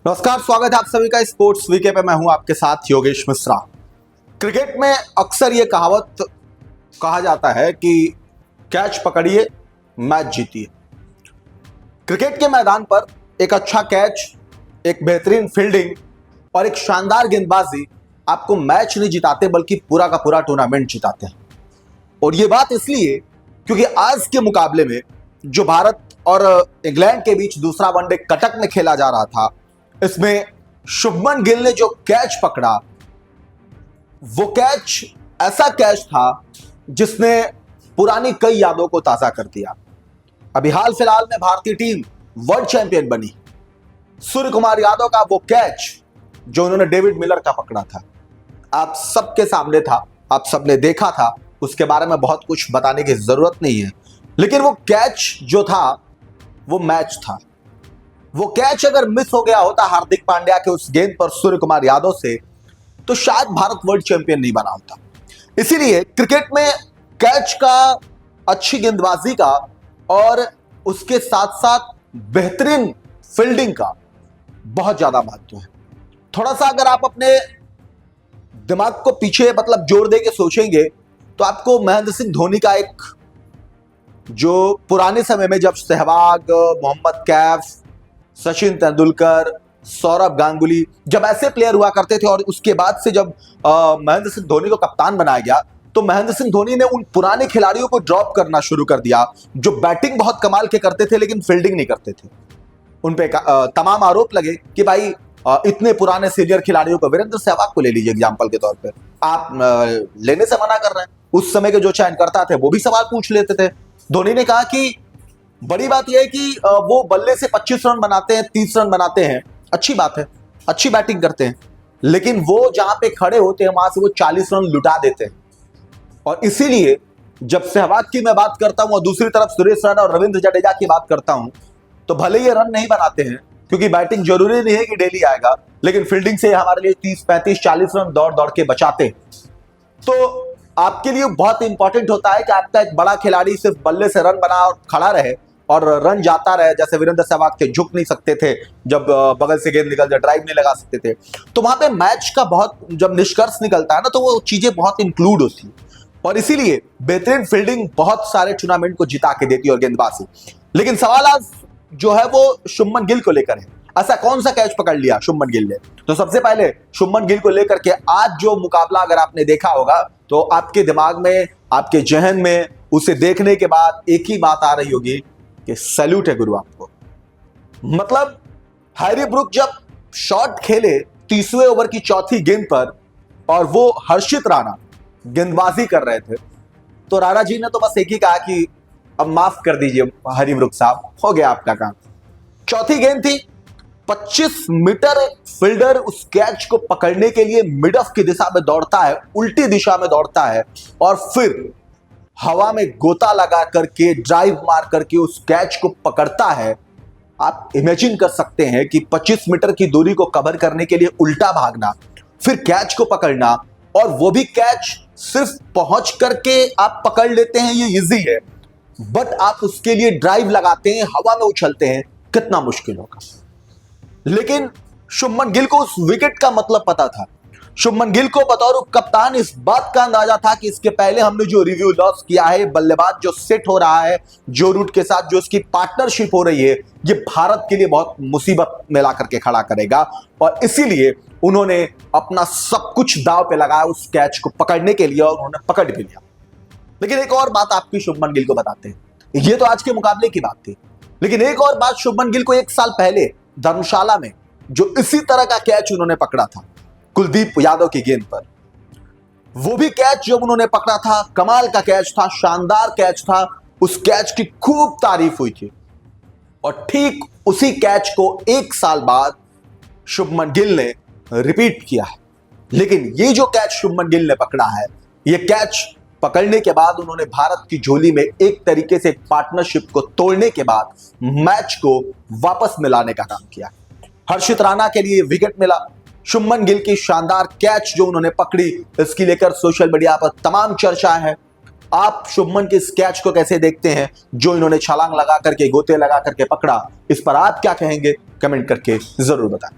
नमस्कार, स्वागत है आप सभी का स्पोर्ट्स वीके पे। मैं हूं आपके साथ योगेश मिश्रा। क्रिकेट में अक्सर ये कहावत कहा जाता है कि कैच पकड़िए मैच जीतिए। क्रिकेट के मैदान पर एक अच्छा कैच, एक बेहतरीन फील्डिंग और एक शानदार गेंदबाजी आपको मैच नहीं जिताते बल्कि पूरा का पूरा टूर्नामेंट जिताते हैं। और ये बात इसलिए क्योंकि आज के मुकाबले में जो भारत और इंग्लैंड के बीच दूसरा वनडे कटक में खेला जा रहा था, इसमें शुभमन गिल ने जो कैच पकड़ा, वो कैच ऐसा कैच था जिसने पुरानी कई यादों को ताजा कर दिया। अभी हाल फिलहाल में भारतीय टीम वर्ल्ड चैंपियन बनी। सूर्य कुमार यादव का वो कैच जो उन्होंने डेविड मिलर का पकड़ा था, आप सबके सामने था, आप सबने देखा था। उसके बारे में बहुत कुछ बताने की जरूरत नहीं है, लेकिन वो कैच जो था वो मैच था। वो कैच अगर मिस हो गया होता हार्दिक पांड्या के उस गेंद पर सूर्य कुमार यादव से, तो शायद भारत वर्ल्ड चैंपियन नहीं बना होता। इसीलिए क्रिकेट में कैच का, अच्छी गेंदबाजी का और उसके साथ साथ बेहतरीन फील्डिंग का बहुत ज्यादा महत्व है। थोड़ा सा अगर आप अपने दिमाग को पीछे जोर दे के सोचेंगे तो आपको महेंद्र सिंह धोनी का एक, जो पुराने समय में जब सहवाग, मोहम्मद कैफ, सचिन तेंदुलकर, सौरव गांगुली, जब ऐसे प्लेयर हुआ करते थे और उसके बाद से जब महेंद्र सिंह धोनी को कप्तान बनाया गया, तो महेंद्र सिंह धोनी ने उन पुराने खिलाड़ियों को ड्रॉप करना शुरू कर दिया जो बैटिंग बहुत कमाल के करते थे लेकिन फील्डिंग नहीं करते थे। उन पे तमाम आरोप लगे कि भाई इतने पुराने सीनियर खिलाड़ियों को, वीरेंद्र सहवाग को ले लीजिए एग्जाम्पल के तौर पर, आप लेने से मना कर रहे हैं। उस समय के जो चयनकर्ता थे वो भी सवाल पूछ लेते थे। धोनी ने कहा कि बड़ी बात यह है कि वो बल्ले से 25 रन बनाते हैं, 30 रन बनाते हैं, अच्छी बात है, अच्छी बैटिंग करते हैं, लेकिन वो जहां पे खड़े होते हैं वहां से वो 40 रन लुटा देते हैं। और इसीलिए जब सहवाग की मैं बात करता हूं और दूसरी तरफ सुरेश रैना और रविंद्र जडेजा की बात करता हूं, तो भले ये रन नहीं बनाते हैं क्योंकि बैटिंग जरूरी नहीं है कि डेली आएगा, लेकिन फील्डिंग से हमारे लिए 30, 35, 40 रन दौड़ दौड़ के बचाते हैं। तो आपके लिए बहुत इंपॉर्टेंट होता है कि आपका एक बड़ा खिलाड़ी सिर्फ बल्ले से रन बना और खड़ा रहे और रन जाता रहे। जैसे वीरेंद्र सहवाग थे, झुक नहीं सकते थे, जब बगल से गेंद निकल जाए ड्राइव नहीं लगा सकते थे। तो वहां पे मैच का बहुत जब निष्कर्ष निकलता है ना, तो वो चीजें बहुत इंक्लूड होती है और इसीलिए बेहतरीन फील्डिंग बहुत सारे टूर्नामेंट को जिता के देती है और गेंदबाजी। लेकिन सवाल आज जो है वो शुभमन गिल को लेकर है। ऐसा कौन सा कैच पकड़ लिया शुभमन गिल ने? तो सबसे पहले शुभमन गिल को लेकर के आज जो मुकाबला अगर आपने देखा होगा तो आपके दिमाग में, आपके जहन में उसे देखने के बाद एक ही बात आ रही होगी कि सैल्यूट है गुरु आपको। मतलब हैरी ब्रूक जब शॉट खेले 30वें ओवर की चौथी गेंद पर और वो हर्षित राणा गेंदबाजी कर रहे थे, तो राणा जी ने तो बस एक ही कहा कि अब माफ कर दीजिए हैरी ब्रूक साहब, हो गया आपका काम। चौथी गेंद थी, 25 मीटर फील्डर उस कैच को पकड़ने के लिए मिड ऑफ की दिशा में दौड़ता है, उल्टी दिशा में दौड़ता है और फिर हवा में गोता लगा करके, ड्राइव मार करके उस कैच को पकड़ता है। आप इमेजिन कर सकते हैं कि 25 मीटर की दूरी को कवर करने के लिए उल्टा भागना, फिर कैच को पकड़ना, और वो भी कैच सिर्फ पहुंच करके आप पकड़ लेते हैं, ये इजी है, बट आप उसके लिए ड्राइव लगाते हैं, हवा में उछलते हैं, कितना मुश्किल होगा। लेकिन शुभमन गिल को उस विकेट का मतलब पता था। शुभमन गिल को बतौर कप्तान इस बात का अंदाजा था कि इसके पहले हमने जो रिव्यू लॉस किया है, बल्लेबाज जो सेट हो रहा है जो रूट के साथ, जो इसकी पार्टनरशिप हो रही है, ये भारत के लिए बहुत मुसीबत में ला करके खड़ा करेगा। और इसीलिए उन्होंने अपना सब कुछ दांव पे लगाया उस कैच को पकड़ने के लिए और उन्होंने पकड़ भी लिया। लेकिन एक और बात आपकी शुभमन गिल को बताते हैं, ये तो आज के मुकाबले की बात थी, लेकिन एक और बात शुभमन गिल को 1 साल पहले धर्मशाला में जो इसी तरह का कैच उन्होंने पकड़ा था कुलदीप यादव की गेंद पर, वो भी कैच जब उन्होंने पकड़ा था, कमाल का कैच था, शानदार कैच था, उस कैच की खूब तारीफ हुई थी। और ठीक उसी कैच को 1 साल बाद शुभमन गिल ने रिपीट किया है। लेकिन ये जो कैच शुभमन गिल ने पकड़ा है, ये कैच पकड़ने के बाद उन्होंने भारत की झोली में एक तरीके से पार्टनरशिप को तोड़ने के बाद मैच को वापस मिलाने का काम किया। हर्षित राणा के लिए विकेट मिला, शुभमन गिल की शानदार कैच जो उन्होंने पकड़ी, इसकी लेकर सोशल मीडिया पर तमाम चर्चा है। आप शुभमन के इस कैच को कैसे देखते हैं जो इन्होंने छलांग लगा करके, गोते लगा करके पकड़ा? इस पर आप क्या कहेंगे? कमेंट करके जरूर बताएं।